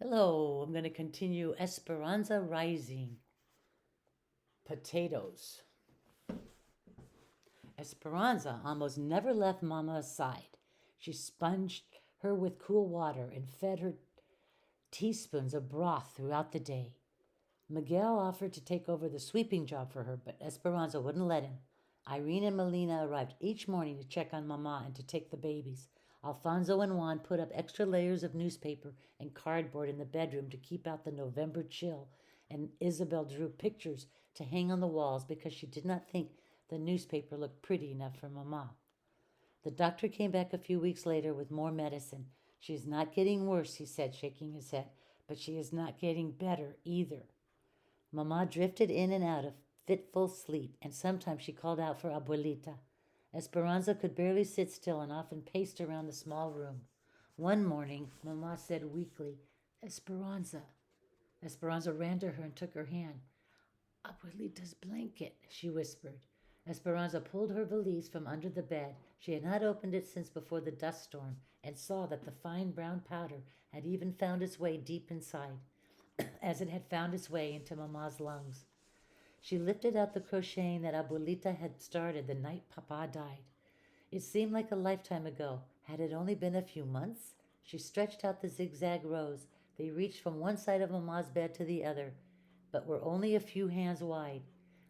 Hello, I'm going to continue Esperanza Rising. Potatoes. Esperanza almost never left Mama aside. She sponged her with cool water and fed her teaspoons of broth throughout the day. Miguel offered to take over the sweeping job for her, but Esperanza wouldn't let him. Irene and Melina arrived each morning to check on Mama and to take the babies. Alfonso and Juan put up extra layers of newspaper and cardboard in the bedroom to keep out the November chill, and Isabel drew pictures to hang on the walls because she did not think the newspaper looked pretty enough for Mama. The doctor came back a few weeks later with more medicine. She is not getting worse, he said, shaking his head, but she is not getting better either. Mamma drifted in and out of fitful sleep, and sometimes she called out for Abuelita. Esperanza could barely sit still and often paced around the small room. One morning, Mamma said weakly, Esperanza. Esperanza ran to her and took her hand. Abuelita's blanket, she whispered. Esperanza pulled her valise from under the bed. She had not opened it since before the dust storm, and saw that the fine brown powder had even found its way deep inside, as it had found its way into Mamma's lungs. She lifted out the crocheting that Abuelita had started the night Papa died. It seemed like a lifetime ago. Had it only been a few months? She stretched out the zigzag rows. They reached from one side of Mamma's bed to the other, but were only a few hands wide,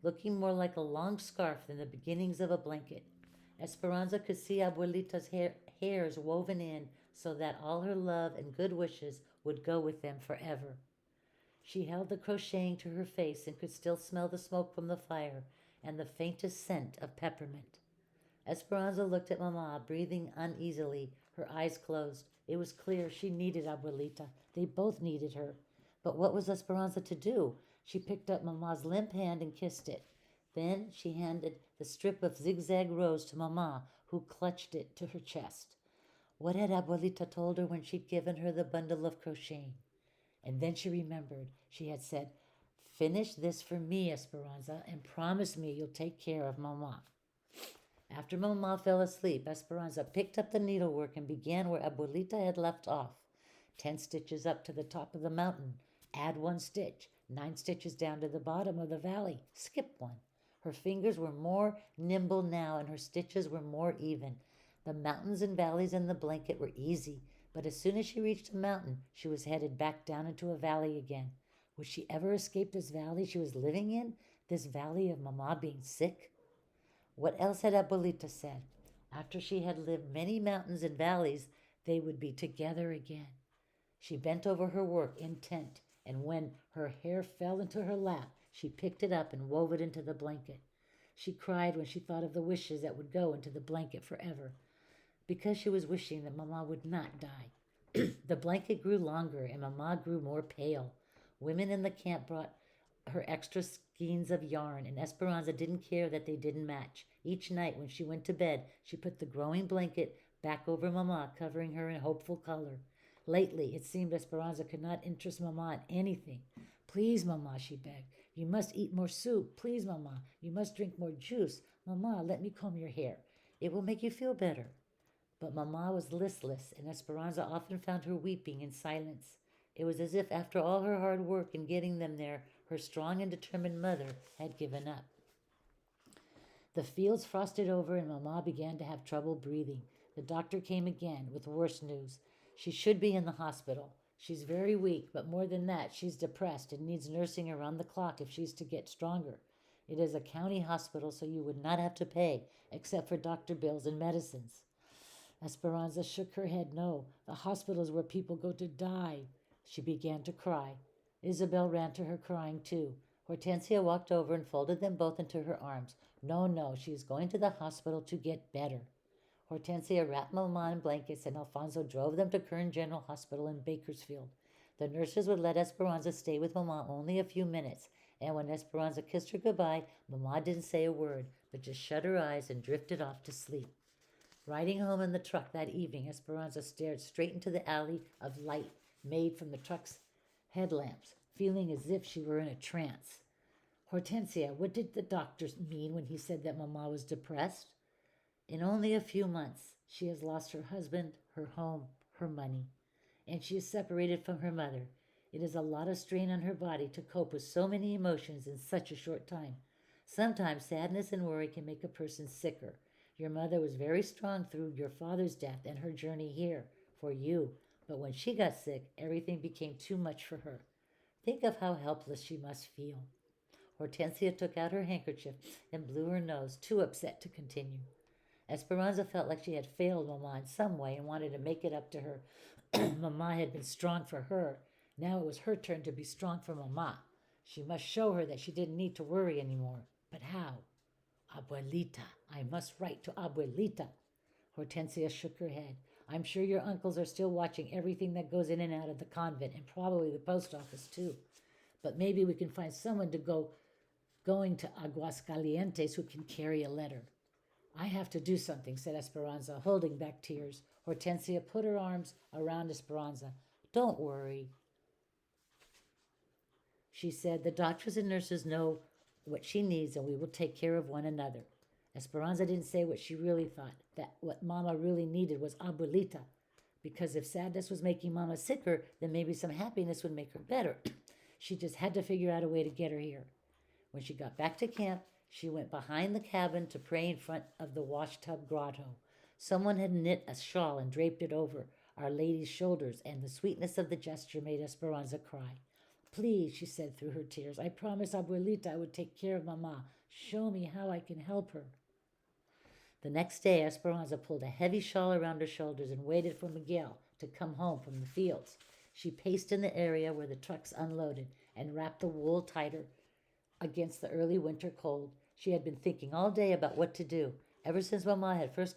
looking more like a long scarf than the beginnings of a blanket. Esperanza could see Abuelita's hairs woven in so that all her love and good wishes would go with them forever. She held the crocheting to her face and could still smell the smoke from the fire and the faintest scent of peppermint. Esperanza looked at Mamma, breathing uneasily, her eyes closed. It was clear she needed Abuelita. They both needed her. But what was Esperanza to do? She picked up Mamma's limp hand and kissed it. Then she handed the strip of zigzag rose to Mamma, who clutched it to her chest. What had Abuelita told her when she'd given her the bundle of crocheting? And then she remembered. She had said, Finish this for me, Esperanza, and promise me you'll take care of Mamma. After Mamma fell asleep, Esperanza picked up the needlework and began where Abuelita had left off. 10 stitches up to the top of the mountain. Add 1 stitch. 9 stitches down to the bottom of the valley. Skip 1. Her fingers were more nimble now and her stitches were more even. The mountains and valleys in the blanket were easy, but as soon as she reached a mountain, she was headed back down into a valley again. Would she ever escape this valley she was living in? This valley of Mamma being sick? What else had Abuelita said? After she had lived many mountains and valleys, they would be together again. She bent over her work, intent, and when her hair fell into her lap, she picked it up and wove it into the blanket. She cried when she thought of the wishes that would go into the blanket forever, because she was wishing that Mamma would not die. The blanket grew longer, and Mamma grew more pale. Women in the camp brought her extra skeins of yarn, and Esperanza didn't care that they didn't match. Each night when she went to bed, she put the growing blanket back over Mamma, covering her in hopeful color. Lately, it seemed Esperanza could not interest Mamma in anything. Please, Mamma, she begged. You must eat more soup. Please, Mamma. You must drink more juice. Mamma, let me comb your hair. It will make you feel better. But Mamma was listless, and Esperanza often found her weeping in silence. It was as if after all her hard work in getting them there, her strong and determined mother had given up. The fields frosted over, and Mamma began to have trouble breathing. The doctor came again with worse news. She should be in the hospital. She's very weak, but more than that, she's depressed and needs nursing around the clock if she's to get stronger. It is a county hospital, so you would not have to pay, except for doctor bills and medicines. Esperanza shook her head. No, the hospital is where people go to die. She began to cry. Isabel ran to her crying too. Hortensia walked over and folded them both into her arms. No, no, she is going to the hospital to get better. Hortensia wrapped Mamma in blankets and Alfonso drove them to Kern General Hospital in Bakersfield. The nurses would let Esperanza stay with Mamma only a few minutes, and when Esperanza kissed her goodbye, Mamma didn't say a word, but just shut her eyes and drifted off to sleep. Riding home in the truck that evening, Esperanza stared straight into the alley of light made from the truck's headlamps, feeling as if she were in a trance. Hortensia, what did the doctor mean when he said that Mamma was depressed? In only a few months, she has lost her husband, her home, her money. and she is separated from her mother. It is a lot of strain on her body to cope with so many emotions in such a short time. Sometimes sadness and worry can make a person sicker. Your mother was very strong through your father's death and her journey here for you, but when she got sick, everything became too much for her. Think of how helpless she must feel. Hortensia took out her handkerchief and blew her nose, too upset to continue. Esperanza felt like she had failed Mamma in some way and wanted to make it up to her. Mamma had been strong for her. Now it was her turn to be strong for Mamma. She must show her that she didn't need to worry anymore. But how? Abuelita. I must write to Abuelita. Hortensia shook her head. I'm sure your uncles are still watching everything that goes in and out of the convent, and probably the post office too. But maybe we can find someone to going to Aguascalientes who can carry a letter. I have to do something, said Esperanza, holding back tears. Hortensia put her arms around Esperanza. Don't worry, she said. The doctors and nurses know what she needs, and we will take care of one another. Esperanza didn't say what she really thought, that what Mama really needed was Abuelita, because if sadness was making Mama sicker, then maybe some happiness would make her better. She just had to figure out a way to get her here. When she got back to camp, she went behind the cabin to pray in front of the washtub grotto. Someone had knit a shawl and draped it over Our Lady's shoulders, and the sweetness of the gesture made Esperanza cry. Please, she said through her tears, I promised Abuelita I would take care of Mama. Show me how I can help her. The next day, Esperanza pulled a heavy shawl around her shoulders and waited for Miguel to come home from the fields. She paced in the area where the trucks unloaded and wrapped the wool tighter against the early winter cold. She had been thinking all day about what to do. Ever since Mama had first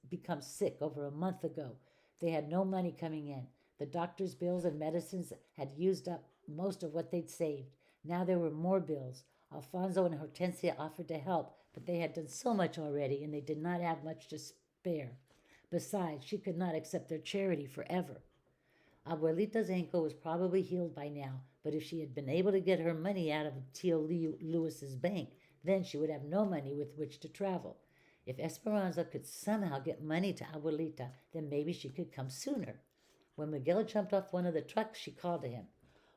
become sick over a month ago, they had no money coming in. The doctor's bills and medicines had used up most of what they'd saved. Now there were more bills. Alfonso and Hortensia offered to help, but they had done so much already and they did not have much to spare. Besides, she could not accept their charity forever. Abuelita's ankle was probably healed by now, but if she had been able to get her money out of Tio Lewis's bank, then she would have no money with which to travel. If Esperanza could somehow get money to Abuelita, then maybe she could come sooner. When Miguel jumped off one of the trucks, she called to him.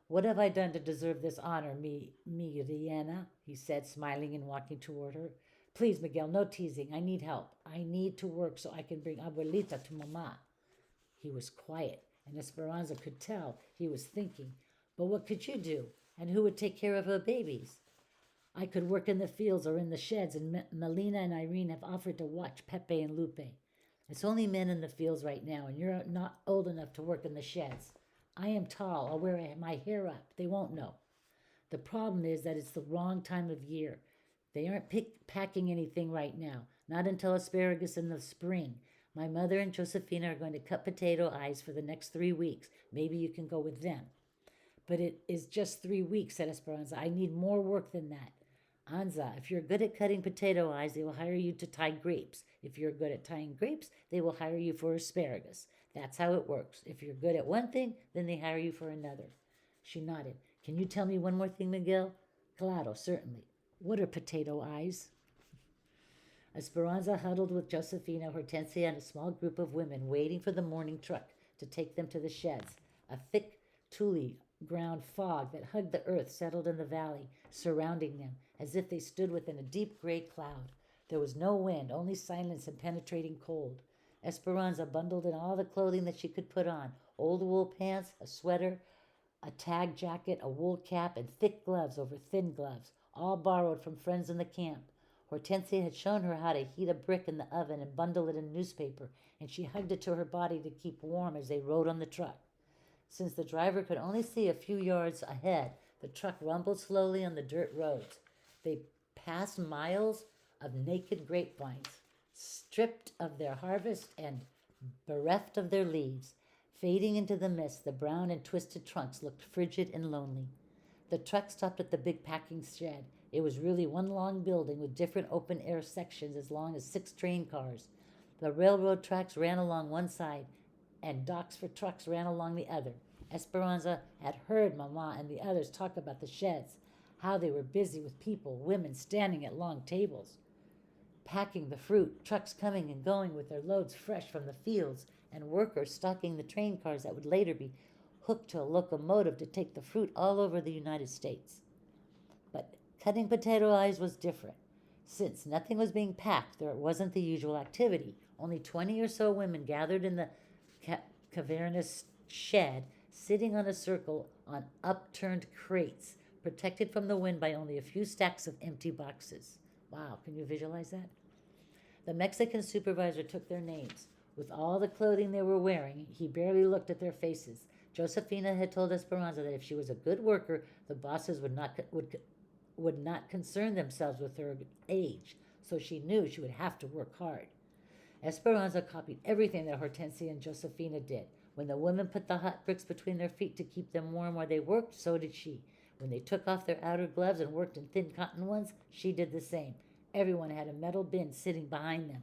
What have I done to deserve this honor, mi Rihanna? He said, smiling and walking toward her. Please, Miguel, no teasing. I need help. I need to work so I can bring Abuelita to Mama. He was quiet, and Esperanza could tell he was thinking. But what could you do? And who would take care of her babies? I could work in the fields or in the sheds, and Melina and Irene have offered to watch Pepe and Lupe. It's only men in the fields right now, and you're not old enough to work in the sheds. I am tall. I'll wear my hair up. They won't know. The problem is that it's the wrong time of year. They aren't packing anything right now, not until asparagus in the spring. My mother and Josefina are going to cut potato eyes for the next 3 weeks. Maybe you can go with them. But it is just 3 weeks, said Esperanza. I need more work than that. Anza, if you're good at cutting potato eyes, they will hire you to tie grapes. If you're good at tying grapes, they will hire you for asparagus. That's how it works. If you're good at one thing, then they hire you for another. She nodded. Can you tell me one more thing, Miguel? Claro, certainly. What are potato eyes? Esperanza huddled with Josefina, Hortensia, and a small group of women waiting for the morning truck to take them to the sheds. A thick tule ground fog that hugged the earth settled in the valley, surrounding them, as if they stood within a deep gray cloud. There was no wind, only silence and penetrating cold. Esperanza bundled in all the clothing that she could put on, old wool pants, a sweater, a tag jacket, a wool cap, and thick gloves over thin gloves, all borrowed from friends in the camp. Hortensia had shown her how to heat a brick in the oven and bundle it in newspaper, and she hugged it to her body to keep warm as they rode on the truck. Since the driver could only see a few yards ahead, the truck rumbled slowly on the dirt roads. They passed miles of naked grapevines, stripped of their harvest and bereft of their leaves. Fading into the mist, the brown and twisted trunks looked frigid and lonely. The truck stopped at the big packing shed. It was really one long building with different open-air sections as long as 6 train cars. The railroad tracks ran along one side, and docks for trucks ran along the other. Esperanza had heard Mama and the others talk about the sheds, how they were busy with people, women standing at long tables, packing the fruit, trucks coming and going with their loads fresh from the fields, and workers stocking the train cars that would later be hooked to a locomotive to take the fruit all over the United States. But cutting potato eyes was different. Since nothing was being packed, there wasn't the usual activity. Only 20 or so women gathered in the cavernous shed, sitting on a circle on upturned crates, protected from the wind by only a few stacks of empty boxes. Wow, can you visualize that? The Mexican supervisor took their names. With all the clothing they were wearing, he barely looked at their faces. Josefina had told Esperanza that if she was a good worker, the bosses would not concern themselves with her age, so she knew she would have to work hard. Esperanza copied everything that Hortensia and Josefina did. When the women put the hot bricks between their feet to keep them warm while they worked, so did she. When they took off their outer gloves and worked in thin cotton ones, she did the same. Everyone had a metal bin sitting behind them.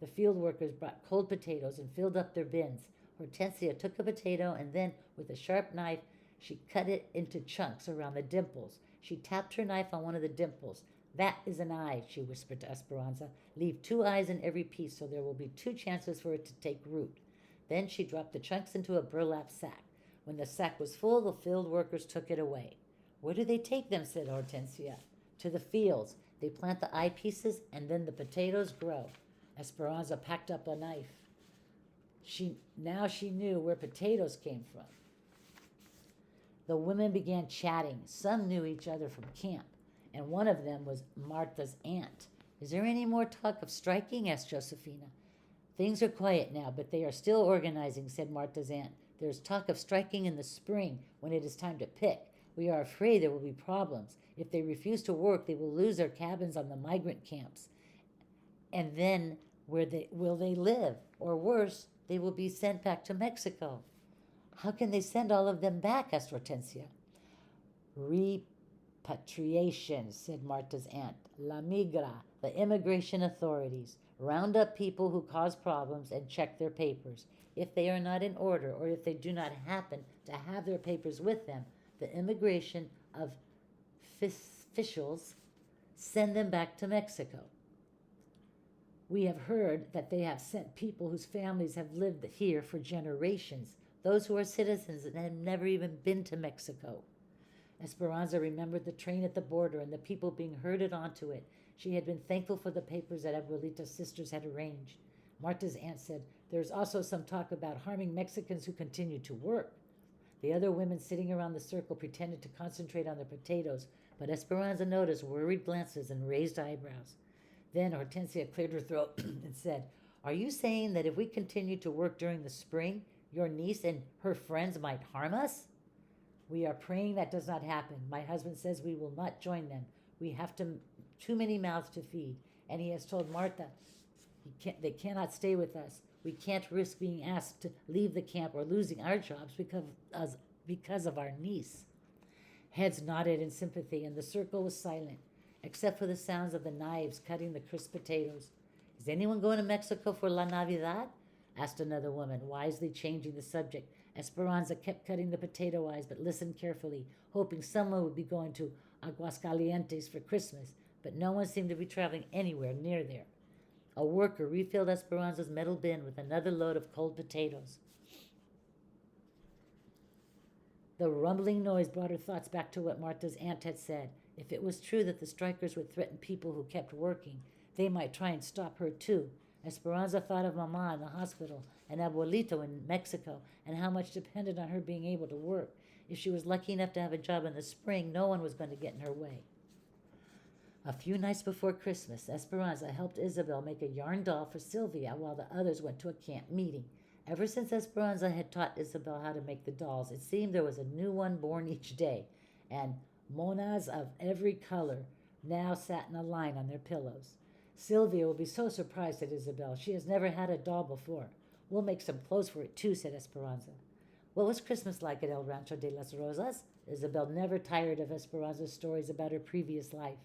The field workers brought cold potatoes and filled up their bins. Hortensia took a potato and then, with a sharp knife, she cut it into chunks around the dimples. She tapped her knife on one of the dimples. "That is an eye," she whispered to Esperanza. "Leave 2 eyes in every piece so there will be 2 chances for it to take root." Then she dropped the chunks into a burlap sack. When the sack was full, the field workers took it away. "Where do they take them?" said Hortensia. "To the fields. They plant the eye pieces and then the potatoes grow." Esperanza packed up a knife. Now she knew where potatoes came from. The women began chatting. Some knew each other from camp, and one of them was Martha's aunt. "Is there any more talk of striking?" asked Josefina. "Things are quiet now, but they are still organizing," said Martha's aunt. "There is talk of striking in the spring when it is time to pick. We are afraid there will be problems. If they refuse to work, they will lose their cabins on the migrant camps. And then where will they live? Or worse, they will be sent back to Mexico." "How can they send all of them back?" asked Hortensia. "Repatriation," said Marta's aunt. "La migra, the immigration authorities. Round up people who cause problems and check their papers. If they are not in order, or if they do not happen to have their papers with them, the immigration of officials send them back to Mexico. We have heard that they have sent people whose families have lived here for generations, those who are citizens and have never even been to Mexico." Esperanza remembered the train at the border and the people being herded onto it. She had been thankful for the papers that Abuelita's sisters had arranged. Marta's aunt said, "There is also some talk about harming Mexicans who continue to work." The other women sitting around the circle pretended to concentrate on their potatoes, but Esperanza noticed worried glances and raised eyebrows. Then Hortensia cleared her throat and said, "Are you saying that if we continue to work during the spring, your niece and her friends might harm us?" "We are praying that does not happen. My husband says we will not join them. We have too many mouths to feed, and he has told Marta they cannot stay with us. We can't risk being asked to leave the camp or losing our jobs because of our niece." Heads nodded in sympathy, and the circle was silent, except for the sounds of the knives cutting the crisp potatoes. "Is anyone going to Mexico for La Navidad?" asked another woman, wisely changing the subject. Esperanza kept cutting the potato eyes, but listened carefully, hoping someone would be going to Aguascalientes for Christmas, but no one seemed to be traveling anywhere near there. A worker refilled Esperanza's metal bin with another load of cold potatoes. The rumbling noise brought her thoughts back to what Marta's aunt had said. If it was true that the strikers would threaten people who kept working, they might try and stop her too. Esperanza thought of Mama in the hospital and Abuelito in Mexico and how much depended on her being able to work. If she was lucky enough to have a job in the spring, no one was going to get in her way. A few nights before Christmas, Esperanza helped Isabel make a yarn doll for Sylvia while the others went to a camp meeting. Ever since Esperanza had taught Isabel how to make the dolls, it seemed there was a new one born each day, and monas of every color now sat in a line on their pillows. "Sylvia will be so surprised," said Isabel. "She has never had a doll before. We'll make some clothes for it too," said Esperanza. What was Christmas like at El Rancho de las Rosas? Isabel never tired of Esperanza's stories about her previous life.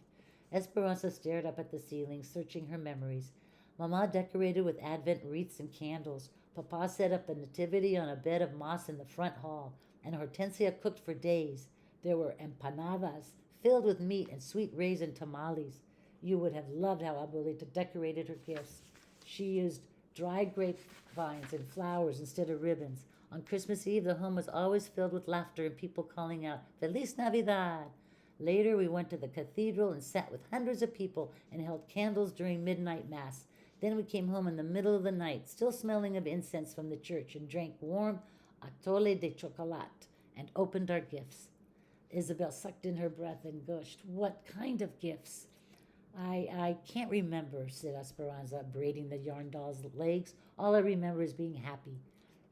Esperanza stared up at the ceiling, searching her memories. Mama decorated with Advent wreaths and candles. Papa set up the nativity on a bed of moss in the front hall, and Hortensia cooked for days. There were empanadas filled with meat and sweet raisin tamales. You would have loved how Abuelita decorated her gifts. She used dried grapevines and flowers instead of ribbons. On Christmas Eve, the home was always filled with laughter and people calling out, Feliz Navidad! Later, we went to the cathedral and sat with hundreds of people and held candles during midnight mass. Then we came home in the middle of the night, still smelling of incense from the church, and drank warm atole de chocolate and opened our gifts. Isabel sucked in her breath and gushed, What kind of gifts? I can't remember, said Esperanza, braiding the yarn doll's legs. All I remember is being happy.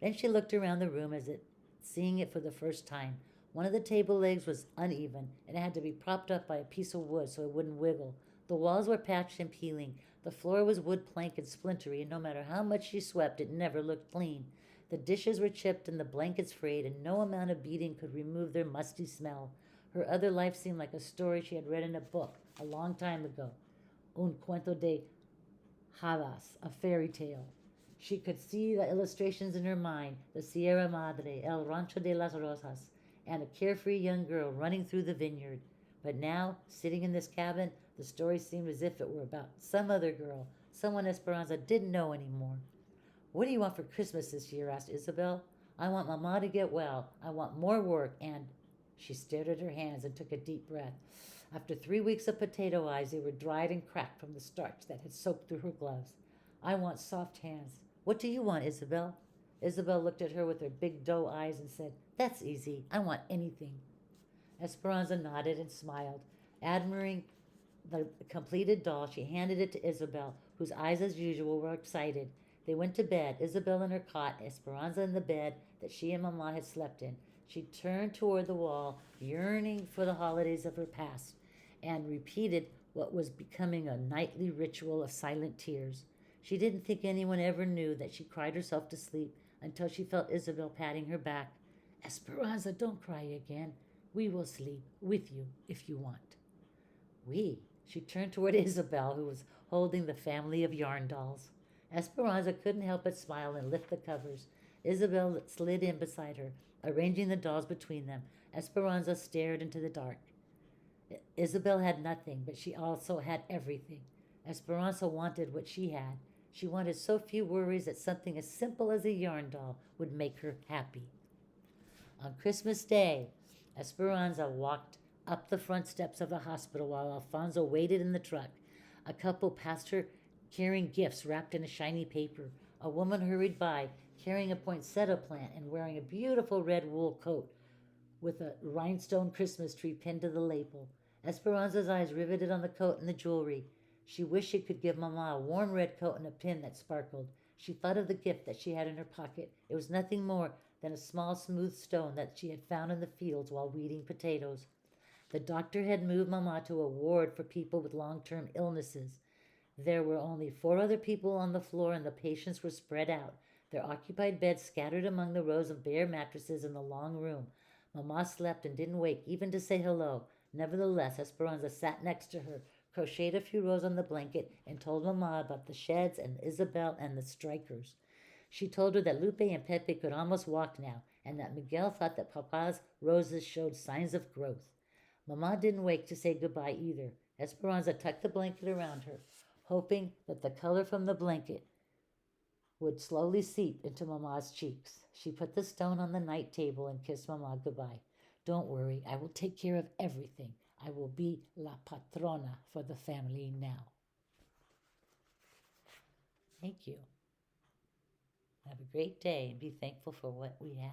Then she looked around the room as it, seeing it for the first time. One of the table legs was uneven, and it had to be propped up by a piece of wood so it wouldn't wiggle. The walls were patched and peeling. The floor was wood plank and splintery, and no matter how much she swept, it never looked clean. The dishes were chipped and the blankets frayed, and no amount of beating could remove their musty smell. Her other life seemed like a story she had read in a book a long time ago. Un cuento de hadas, a fairy tale. She could see the illustrations in her mind, the Sierra Madre, El Rancho de las Rosas, and a carefree young girl running through the vineyard. But now, sitting in this cabin, the story seemed as if it were about some other girl, someone Esperanza didn't know anymore. What do you want for Christmas this year? Asked Isabel. I want Mama to get well. I want more work and... She stared at her hands and took a deep breath. After 3 weeks of potato eyes, they were dried and cracked from the starch that had soaked through her gloves. I want soft hands. What do you want, Isabel? Isabel looked at her with her big doe eyes and said, That's easy. I want anything. Esperanza nodded and smiled. Admiring the completed doll, she handed it to Isabel, whose eyes, as usual, were excited. They went to bed, Isabel in her cot, Esperanza in the bed that she and Mamma had slept in. She turned toward the wall, yearning for the holidays of her past, and repeated what was becoming a nightly ritual of silent tears. She didn't think anyone ever knew that she cried herself to sleep until she felt Isabel patting her back. Esperanza, don't cry again. We will sleep with you if you want. We? She turned toward Isabel, who was holding the family of yarn dolls. Esperanza couldn't help but smile and lift the covers. Isabel slid in beside her, arranging the dolls between them. Esperanza stared into the dark. Isabel had nothing, but she also had everything. Esperanza wanted what she had. She wanted so few worries that something as simple as a yarn doll would make her happy. On Christmas Day, Esperanza walked up the front steps of the hospital while Alfonso waited in the truck. A couple passed her carrying gifts wrapped in a shiny paper. A woman hurried by, carrying a poinsettia plant and wearing a beautiful red wool coat with a rhinestone Christmas tree pinned to the lapel. Esperanza's eyes riveted on the coat and the jewelry. She wished she could give Mamma a warm red coat and a pin that sparkled. She thought of the gift that she had in her pocket. It was nothing more than a small smooth stone that she had found in the fields while weeding potatoes. The doctor had moved Mamma to a ward for people with long-term illnesses. There were only 4 other people on the floor and the patients were spread out, their occupied beds scattered among the rows of bare mattresses in the long room. Mamma slept and didn't wake even to say hello. Nevertheless, Esperanza sat next to her, crocheted a few rows on the blanket, and told Mamma about the sheds and Isabel and the strikers. She told her that Lupe and Pepe could almost walk now, and that Miguel thought that Papa's roses showed signs of growth. Mamma didn't wake to say goodbye either. Esperanza tucked the blanket around her, hoping that the color from the blanket would slowly seep into Mamma's cheeks. She put the stone on the night table and kissed Mamma goodbye. Don't worry, I will take care of everything. I will be la patrona for the family now. Thank you. Have a great day and be thankful for what we have.